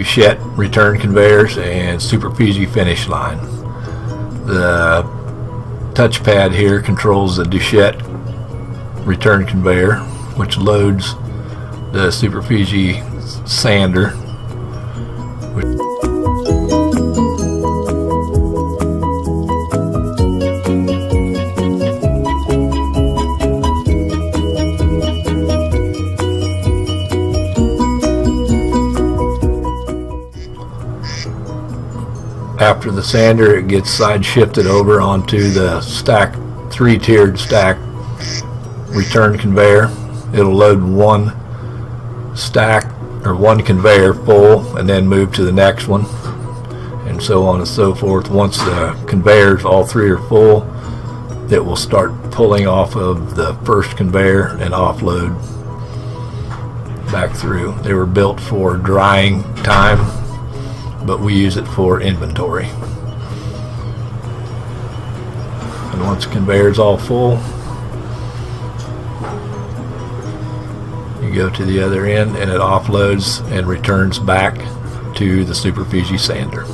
Doucet return conveyors and superficie finish line. The touchpad here controls the Doucet return conveyor, which loads the superficie sander. After the sander, it gets side shifted over onto the stack, three-tiered stack return conveyor. It'll load one stack or one conveyor full and then move to the next one, and so on and so forth. Once the conveyors, all three, are full, it will start pulling off of the first conveyor and offload back through. They were built for drying time, but we use it for inventory. And once the conveyor is all full, you go to the other end and it offloads and returns back to the superficie sander.